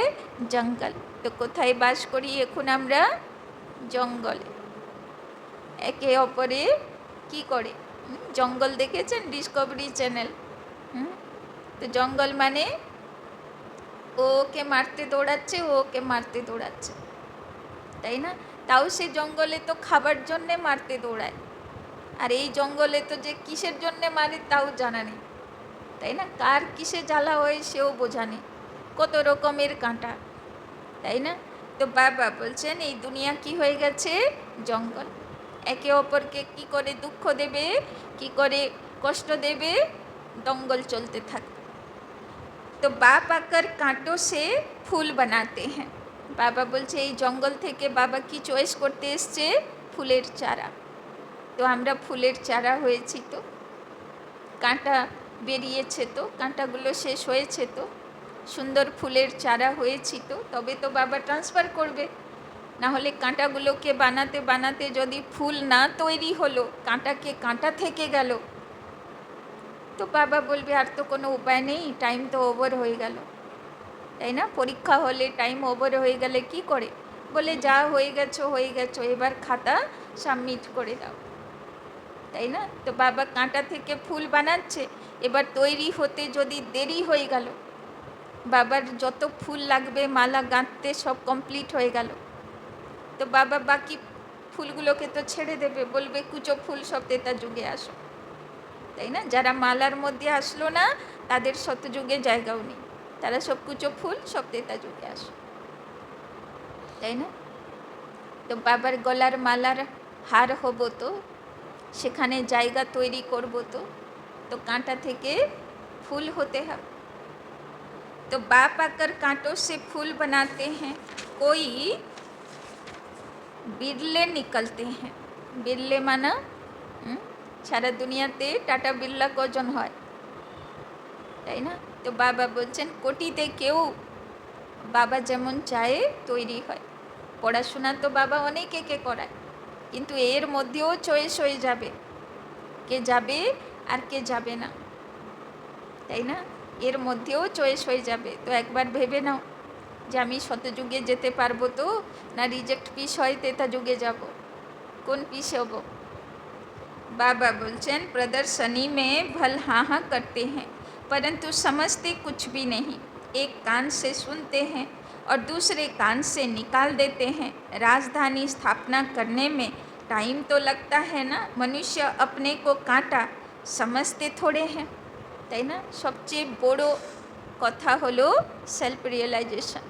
जंगल। तो कोথায় বাস করি এখন আমরা? জঙ্গলে। একে অপরে কি করে? জঙ্গল দেখেছেন ডিসকভারি চ্যানেল? তো জঙ্গল মানে ও ওকে মারতে দৌড়াচ্ছে, ও ওকে মারতে দৌড়াচ্ছে, তাই না? তাও সে জঙ্গলে তো খাবার জন্যে মারতে দৌড়ায়, আর এই জঙ্গলে তো যে কিসের জন্যে মারে তাও জানা নেই, তাই না? কার কিসে জ্বালা হয় সেও বোঝা নেই, কত রকমের কাঁটা, তাই না? তো বাবা বলছেন এই দুনিয়া কি হয়ে গেছে? জঙ্গল। একে অপরকে কি করে দুঃখ দেবে, কি করে কষ্ট দেবে, দঙ্গল চলতে থাকে। तो बाप आकर कांटों से फूल बनाते हैं। बाबा बोलছে এই জঙ্গল থেকে বাবা কি চয়েস করতে এসছে? ফুলের চারা। তো আমরা ফুলের চারা হয়েছি, তো কাঁটা বেরিয়েছে, তো কাঁটাগুলো শেষ হয়েছে, তো সুন্দর ফুলের চারা হয়েছি, তো তবে তো বাবা ট্রান্সফার করবে। না হলে কাঁটাগুলোকে বানাতে বানাতে যদি ফুল না তৈরি হলো, কাঁটাকে কাঁটা থেকে গেল, তো বাবা বলবে আর তো কোনো উপায় নেই, টাইম তো ওভার হয়ে গেল, তাই না? পরীক্ষা হলে টাইম ওভার হয়ে গেলে কি করে? বলে যা হয়ে গেছো, এবার খাতা সাবমিট করে দাও, তাই না? তো বাবা কাঁটা থেকে ফুল বানাচ্ছে, এবার তৈরি হতে যদি দেরি হয়ে গেল, বাবার যত ফুল লাগবে মালা গাঁথতে সব কমপ্লিট হয়ে গেল, তো বাবা বাকি ফুলগুলোকে তো ছেড়ে দেবে, বলবে কুচো ফুল সব তেতা যুগে আসো, তাই না? যারা মালার মধ্যে আসলো না তাদের শতযুগে জায়গাও নেই, তারা সব কুচো ফুল সব তেতা যুগে আসো, তাই না? তো বাবার গলার মালার হার হব, তো সেখানে জায়গা তৈরি করব, তো কাঁটা থেকে ফুল হতে হবে। तो बाप आकर कांटों से फूल बनाते हैं। कोई बिरले निकलते हैं। बिरले माना সারা দুনিয়াতে টাটা বিড়লা কজন হয়, তাই না? তো বাবা বলছেন কোটিতে কেউ বাবা যেমন চায় তৈরি হয়। পড়াশোনা তো বাবা অনেকে কে করায়, কিন্তু এর মধ্যেও চয়েস হয়ে যাবে কে যাবে আর কে যাবে না, তাই না? এর মধ্যেও চয়েস হয়ে যাবে। তো একবার ভেবে নাও যে আমি শতযুগে যেতে পারবো, তো না রিজেক্ট পিস হয় তেতা যুগে যাব, কোন পিস হব? बाबा बोलचन प्रदर्शनी में भल हाँ हाँ करते हैं, परंतु समझते कुछ भी नहीं। एक कान से सुनते हैं और दूसरे कान से निकाल देते हैं। राजधानी स्थापना करने में टाइम तो लगता है ना। मनुष्य अपने को कांटा समझते थोड़े हैं, তাই না? সবচেয়ে বড় কথা হলো সেলফ রিয়েলাইজেশন,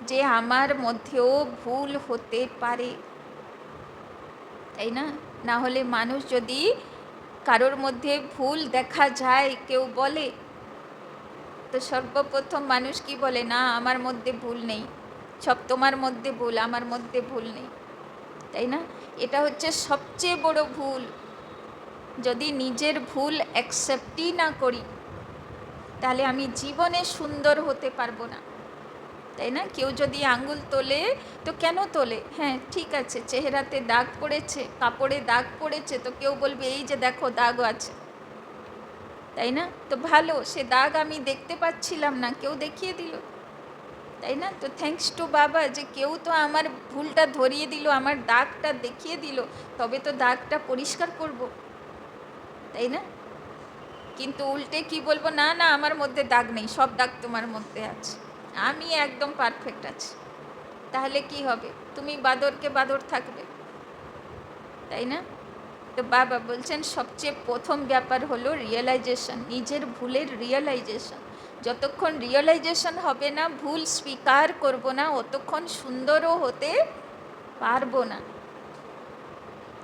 যে আমার মধ্যেও ভুল হতে পারে, তাই না? না হলে মানুষ যদি কারোর মধ্যে ভুল দেখা যায়, কেউ বলে, তো সর্বপ্রথম মানুষ কি বলে? না আমার মধ্যে ভুল নেই, সব তোমার মধ্যে ভুল, আমার মধ্যে ভুল নেই, তাই না? এটা হচ্ছে সবচেয়ে বড় ভুল। যদি নিজের ভুল অ্যাকসেপ্টই না করি তাহলে আমি জীবনে সুন্দর হতে পারবো না, তাই না? কেউ যদি আঙ্গুল তোলে তো কেন তোলে? হ্যাঁ ঠিক আছে, চেহারাতে দাগ পড়েছে, কাপড়ে দাগ পড়েছে, তো কেউ বলবে এই যে দেখো দাগ আছে, তাই না? তো ভালো, সে দাগ আমি দেখতে পাচ্ছিলাম না, কেউ দেখিয়ে দিল, তাই না? তো থ্যাঙ্কস টু বাবা যে কেউ তো আমার ভুলটা ধরিয়ে দিল, আমার দাগটা দেখিয়ে দিল, তবে তো দাগটা পরিষ্কার করব, তাই না? কিন্তু উল্টে কি বলবো? না না আমার মধ্যে দাগ নেই, সব দাগ তোমার মধ্যে আছে, আমি একদম পারফেক্ট আছি। তাহলে কি হবে? তুমি বাদরকে বাদর থাকবে, তাই না? তো বাবা বলছেন সবচেয়ে প্রথম ব্যাপার হলো রিয়েলাইজেশন, নিজের ভুলের রিয়েলাইজেশন। যতক্ষণ রিয়েলাইজেশন হবে না, ভুল স্বীকার করব না, অতক্ষণ সুন্দরও হতে পারবো না।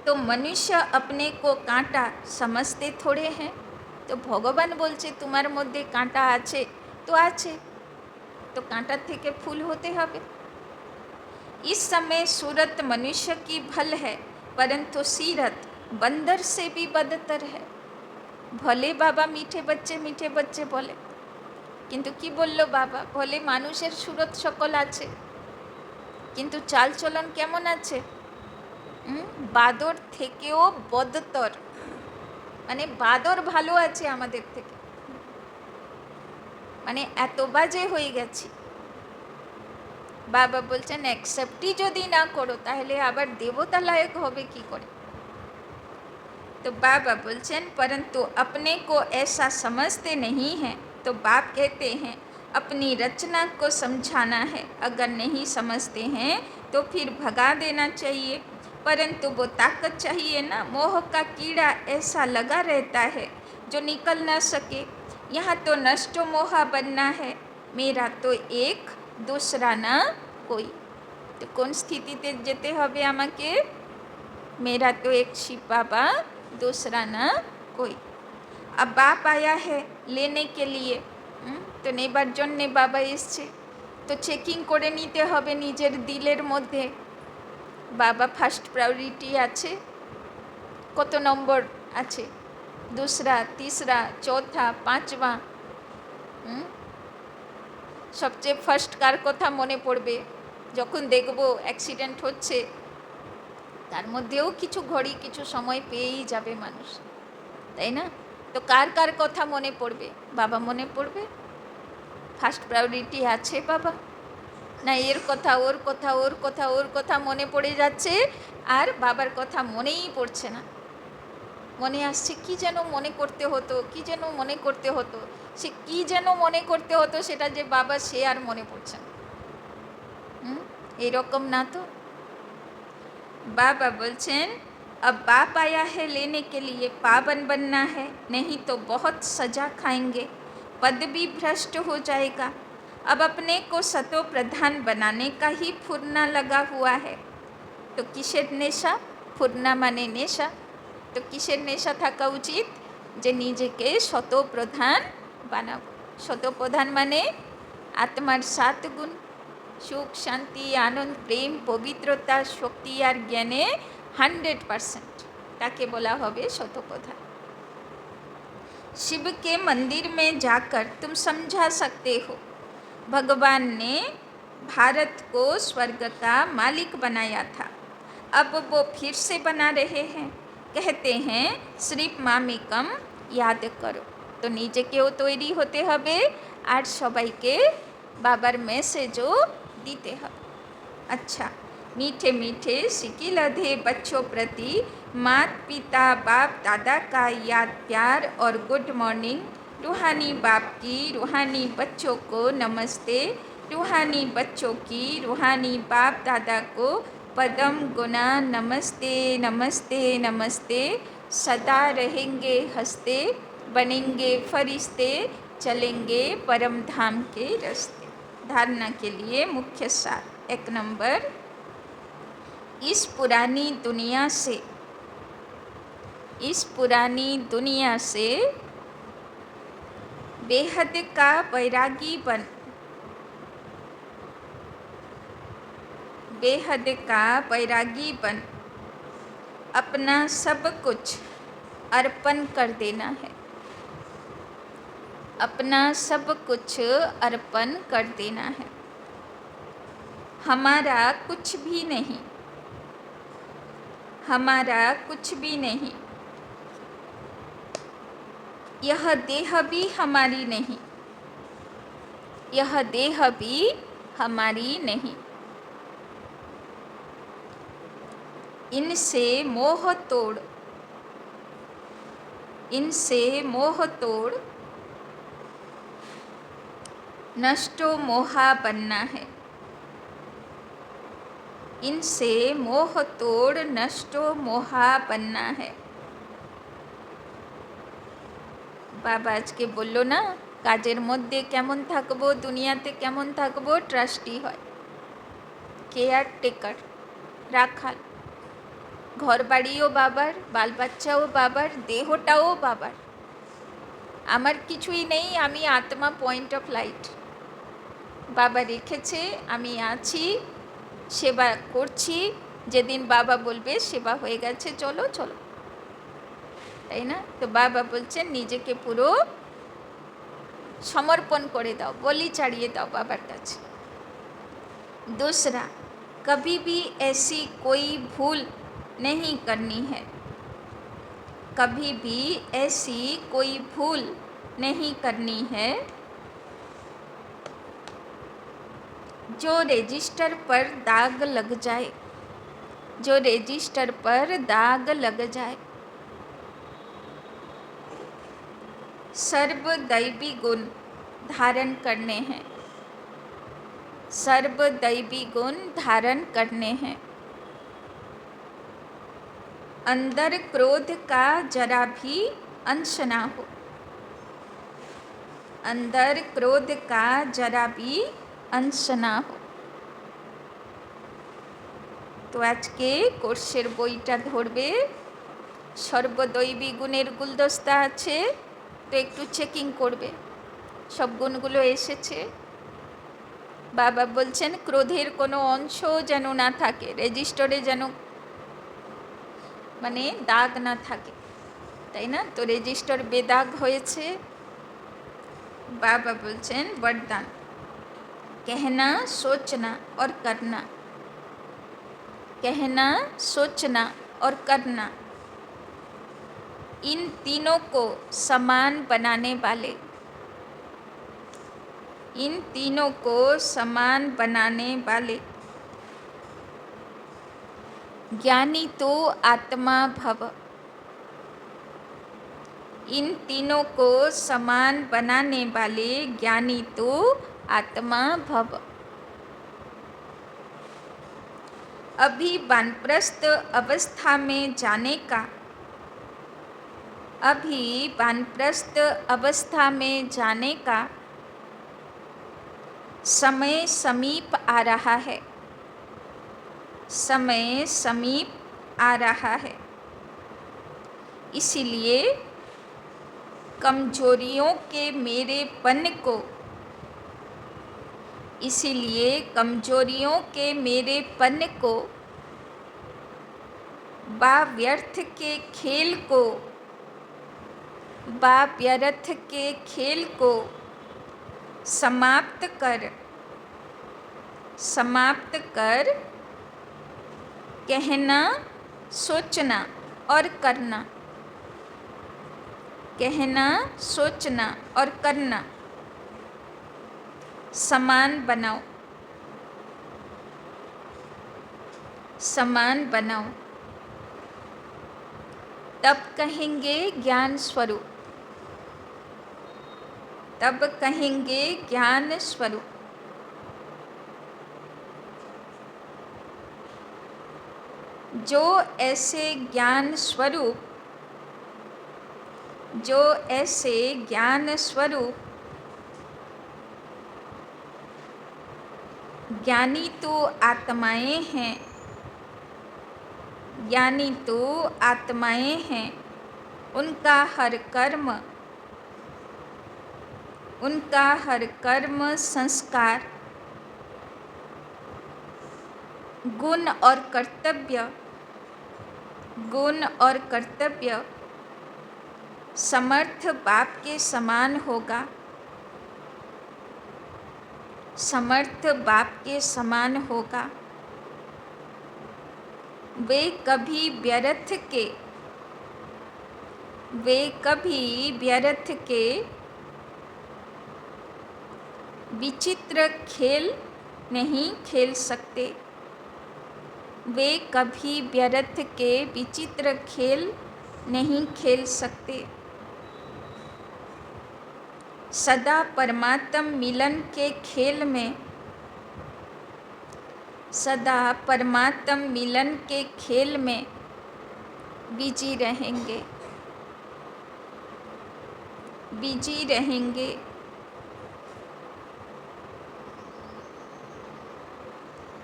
तो मनुष्य अपने को कांटा समझते थोड़े हैं। तो তো ভগবান বলছে তোমার মধ্যে কাঁটা আছে, তো আছে, তো কাঁটার থেকে ফুল হতে হবে। इस समय सूरत मनुष्य की भल है, परंतु सीरत बंदर से भी बदतर है। भले बाबा मीठे बच्चे बोले, কিন্তু কি বললো বাবা, বলে মানুষের সুরত সকল আছে, কিন্তু চালচলন কেমন আছে? বাদর থেকেও বদতর, মানে বাদর ভালো আছে আমাদের থেকে, মানে এত বাজে হয়ে গেছি। বাবা বলছেন অ্যাকসেপ্টই যদি না করো তাহলে আবার দেবতা লায়ক হবে কি করে? तो बाबा बोलचन परंतु अपने को ऐसा समझते नहीं हैं, तो बाप कहते हैं अपनी रचना को समझाना है, अगर नहीं समझते हैं तो फिर भगा देना चाहिए, परंतु वो ताकत चाहिए ना। मोह का कीड़ा ऐसा लगा रहता है जो निकल ना सके। यहाँ तो नष्टो मोहा बनना है, मेरा तो एक दूसरा ना कोई। तो कौन स्थितिते जेते हबे आमाके? मेरा तो एक शिव बाबा, दूसरा ना कोई। अब बाप आया है लेने के लिए, तो নেবার জন্যে বাবা এসছে, তো চেকিং করে নিতে হবে নিজের দিলের মধ্যে বাবা ফার্স্ট প্রায়োরিটি আছে, কত নম্বর আছে, दूसरा, तीसरा, चौथा, पांचवा, সবচেয়ে ফার্স্ট কার কথা মনে পড়বে যখন দেখবো অ্যাক্সিডেন্ট হচ্ছে? তার মধ্যেও কিছু ঘড়ি কিছু সময় পেয়েই যাবে মানুষ, তাই না? তো কার কার কথা মনে পড়বে? বাবা মনে পড়বে। ফার্স্ট প্রায়োরিটি আছে বাবা, না এর কথা ওর কথা ওর কথা ওর কথা মনে পড়ে যাচ্ছে, আর বাবার কথা মনেই পড়ছে না। মনে আসছে কি যেন মনে করতে হতো, কি যেন মনে করতে হতো, সে কি যেন মনে করতে হতো সেটা যে বাবা সে আর মনে পড়ছে না। এরকম না তো? बाबा बोलचन अब बाप आया है लेने के लिए, पावन बनना है, नहीं तो बहुत सजा खाएंगे, पद भी भ्रष्ट हो जाएगा। अब अपने को सतो प्रधान बनाने का ही फुरना लगा हुआ है। तो किसेर नेशा? फुरना माने नेशा, तो किसेर नेशा थाका उचित? जे निजेके शत प्रधान बानाबो। शत प्रधान माने आत्मार 7 गुण, সুখ, শান্তি, আনন্দ, প্রেম, পবিত্রতা, শক্তি আর জ্ঞানে 100%, তাকে বলা হবে শতপ্রধান। शिव के मंदिर में जाकर तुम समझा सकते हो, भगवान ने भारत को स्वर्ग का मालिक बनाया था, अब वो फिर से बना रहे हैं, कहते हैं सिर्फ मामिकम याद करो। तो নিজেকেও তৈরি হতে হবে আর সবাইকে বাবার মেসেজও दीते हैं। अच्छा, मीठे मीठे सिकिलधे बच्चों प्रति माता पिता बाप दादा का याद प्यार और गुड मॉर्निंग। रूहानी बाप की रूहानी बच्चों को नमस्ते, रूहानी बच्चों की रूहानी बाप दादा को पदम गुना नमस्ते नमस्ते नमस्ते। सदा रहेंगे हंसते, बनेंगे फरिश्ते, चलेंगे परम धाम के रास्ते। धारणा के लिए मुख्य सार। 1 नंबर, इस पुरानी दुनिया से बेहद का बैरागी बन, बेहद का बैरागी बन, अपना सब कुछ अर्पण कर देना है, अपना सब कुछ अर्पण कर देना है। हमारा कुछ भी नहीं, हमारा कुछ भी नहीं, यह देह भी हमारी नहीं, यह देह भी हमारी नहीं। इनसे मोह तोड़, इनसे मोह तोड़, नष्टो मोहा बनना है, इनसे मोह तोड़ नष्टो मोहा बनना है। বাবা আজকে বললো না কাজের মধ্যে কেমন থাকবো, দুনিয়াতে কেমন থাকবো? ট্রাস্টি হয়, কেয়ারটেকার, রাখাল, ঘর বাড়িও বাবার, বাল বাচ্চাও বাবার, দেহটাও বাবার। আমার কিছুই নেই, আমি আত্মা, পয়েন্ট অফ লাইট। বাবা রেখেছে, আমি আছি, সেবা করছি। যেদিন বাবা বলবে সেবা হয়ে গেছে, চলো চলো, তাই না? তো বাবা বলছেন নিজেকে পুরো समर्पण করে দাও, বলি চাড়িয়ে দাও বাবার কাছে। दूसरा, कभी भी ऐसी कोई भूल नहीं करनी है, कभी भी ऐसी कोई भूल नहीं करनी है जो रजिस्टर पर दाग लग जाए, जो रजिस्टर पर दाग लग जाए। सर्वदैवी गुण धारण करने हैं, सर्वदैवी गुण धारण करने हैं। अंदर क्रोध का जरा भी अंश ना हो, अंदर क्रोध का जरा भी अंश ना हो। তো আজকে কোর্সের বইটা ধরবে, সর্বদৈবী গুণের গুলদস্তা আছে, তো একটু চেকিং করবে সব গুণগুলো এসেছে। বাবা বলছেন ক্রোধের কোনো অংশ যেন না থাকে, রেজিস্টারে যেন মানে দাগ না থাকে, তাই না? তো রেজিস্টার বেদাগ হয়েছে। बाबा बोलছেন वरदान, कहना सोचना और करना, कहना सोचना और करना, इन तीनों को समान बनाने वाले, इन तीनों को समान बनाने वाले ज्ञानी तो आत्मा भव, इन तीनों को समान बनाने वाले ज्ञानी तो आत्मा भव। अभी वानप्रस्थ अवस्था में जाने का, अभी वानप्रस्थ अवस्था में जाने का समय समीप आ रहा है, समय समीप आ रहा है। इसीलिए कमजोरियों के मेरेपन को, इसीलिए कमजोरियों के मेरेपन को, व्यर्थ के खेल को, व्यर्थ के खेल को समाप्त कर कहना सोचना और करना, कहना सोचना और करना समान बनाओ, समान बनाओ। तब कहेंगे ज्ञान स्वरूप, तब कहेंगे ज्ञान स्वरूप। जो ऐसे ज्ञान स्वरूप, जो ऐसे ज्ञान स्वरूप ज्ञानी तो आत्माएं हैं, ज्ञानी तो आत्माएं हैं, उनका हर कर्म, उनका हर कर्म संस्कार, गुण और कर्तव्य, गुण और कर्तव्य समर्थ बाप के समान होगा, समर्थ बाप के समान होगा। वे कभी व्यर्थ के, वे कभी व्यर्थ के विचित्र खेल नहीं खेल सकते, वे कभी व्यर्थ के विचित्र खेल नहीं खेल सकते। सदा परमात्म मिलन के खेल में, सदा परमात्म मिलन के खेल में बिजी रहेंगे, बिजी रहेंगे।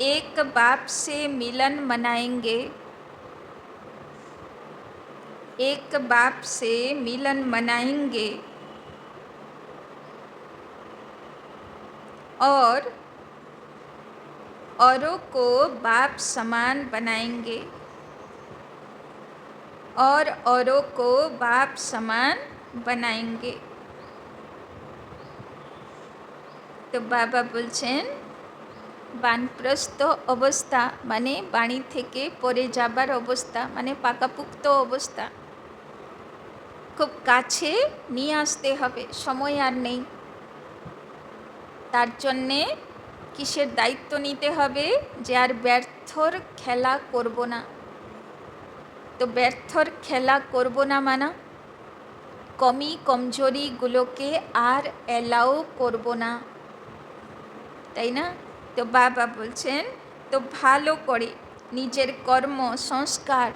एक बाप से मिलन मनाएंगे, एक बाप से मिलन मनाएंगे, और औरों को बाप समान बनाएंगे और औरों को बाप समान बनाएंगे। तो बाबा বলছেন বানপ্রস্থ অবস্থা মানে বাণী থেকে পড়ে যাবার অবস্থা, মানে পাকাপুক্ত অবস্থা খুব কাছে নিয়ে আসতে হবে, সময় আর নেই। তার জন্যে কিসের দায়িত্ব নিতে হবে, যে আর ব্যর্থর খেলা করব না। তো ব্যর্থর খেলা করব না মানা কমি কমজোরিগুলোকে আর অ্যালাউ করব না, তাই না? তো বাবা বলছেন তো ভালো করে নিজের কর্ম সংস্কার,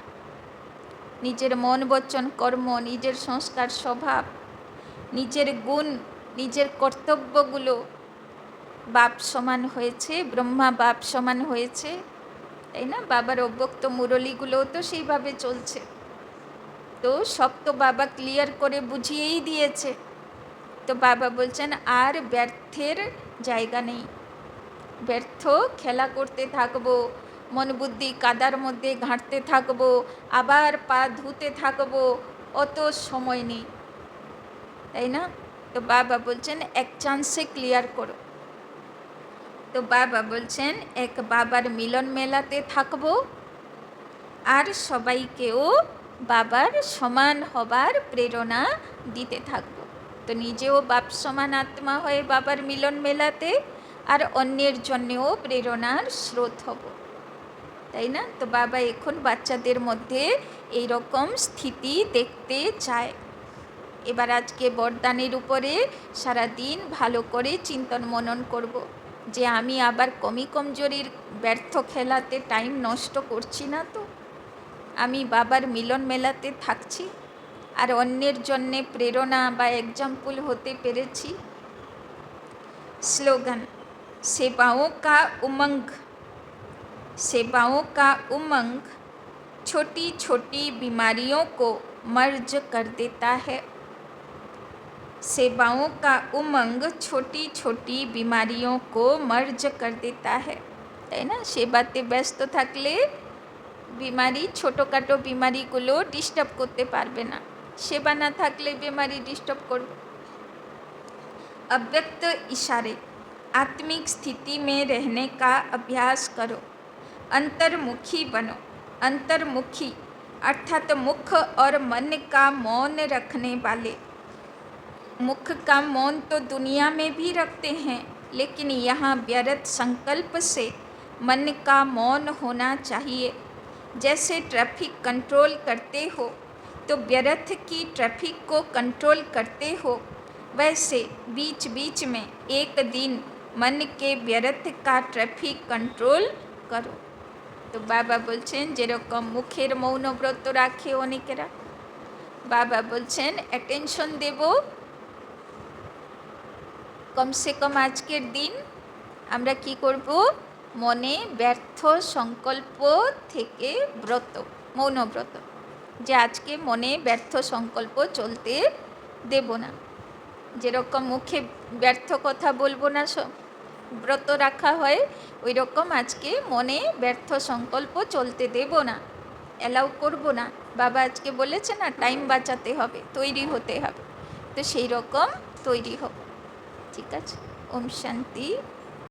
নিজের মন বচন কর্ম, নিজের সংস্কার স্বভাব, নিজের গুণ, নিজের কর্তব্যগুলো বাপ সমান হয়েছে, ব্রহ্মা বাপ সমান হয়েছে, তাই না? বাবার অব্যক্ত মুরলীগুলোও তো সেইভাবে চলছে। তো সব তো বাবা ক্লিয়ার করে বুঝিয়েই দিয়েছে। তো বাবা বলছেন আর ব্যর্থের জায়গা নেই, ব্যর্থ খেলা করতে থাকবো, মন বুদ্ধি কাদার মধ্যে ঘাঁটতে থাকবো, আবার পা ধুতে থাকবো, অত সময় নেই, তাই না? তো বাবা বলছেন এক চান্সে ক্লিয়ার করো। তো বাবা বলছেন এক বাবার মিলন মেলাতে থাকবো আর সবাইকেও বাবার সমান হবার প্রেরণা দিতে থাকবো। তো নিজেও বাপ সমান আত্মা হয়ে বাবার মিলন মেলাতে আর অন্যের জন্যেও প্রেরণার স্রোত হব, তাই না? তো বাবা এখন বাচ্চাদের মধ্যে এই রকম স্থিতি দেখতে চায়। এবার আজকে বরদানের উপরে সারা দিন ভালো করে চিন্তন মনন করব, যে আমি আবার কমি কমজোরির ব্যর্থ খেলাতে টাইম নষ্ট করছি না, তো আমি বাবার মিলন মেলাতে থাকছি আর অন্যের জন্যে প্রেরণা বা এক্সাম্পল হতে পেরেছি। স্লোগান सेवाओं का उमंग, सेवाओं का उमंग छोटी छोटी बीमारियों को मर्ज कर देता है। सेवाओं का उमंग छोटी छोटी बीमारियों को मर्ज कर देता है, তাই না? সেবাতে ব্যস্ত থাকলে বিমারি, ছোটোখাটো বিমারিগুলো ডিস্টার্ব করতে পারবে না, সেবা না থাকলে বিমারি ডিস্টার্ব করবে। अव्यक्त इशारे आत्मिक स्थिति में रहने का अभ्यास करो, अंतर्मुखी बनो। अंतर्मुखी अर्थात मुख और मन का मौन रखने वाले। मुख का मौन तो दुनिया में भी रखते हैं, लेकिन यहाँ व्यर्थ संकल्प से मन का मौन होना चाहिए। जैसे ट्रैफिक कंट्रोल करते हो तो व्यर्थ की ट्रैफिक को कंट्रोल करते हो, वैसे बीच बीच में एक दिन मन के व्यर्थ का ट्रैफिक कंट्रोल करो। तो बाबा बोलছেন যেরকম মুখের মৌন ব্রত রাখে অনেকেরা, বাবা বলছেন অ্যাটেনশন দেব কমসে কম আজকের দিন আমরা কি করব, মনে ব্যর্থ সংকল্প থেকে ব্রত, মৌন ব্রত, যে আজকে মনে ব্যর্থ সংকল্প চলতে দেব না। যেরকম মুখে ব্যর্থ কথা বলবো না, ব্রত রাখা হয়, ওই রকম আজকে মনে ব্যর্থ সংকল্প চলতে দেব না, অ্যালাউ করব না। বাবা আজকে বলেছে না টাইম বাঁচাতে হবে, তৈরি হতে হবে, তো সেই রকম তৈরি হব। ঠিক আছে, ওম শান্তি।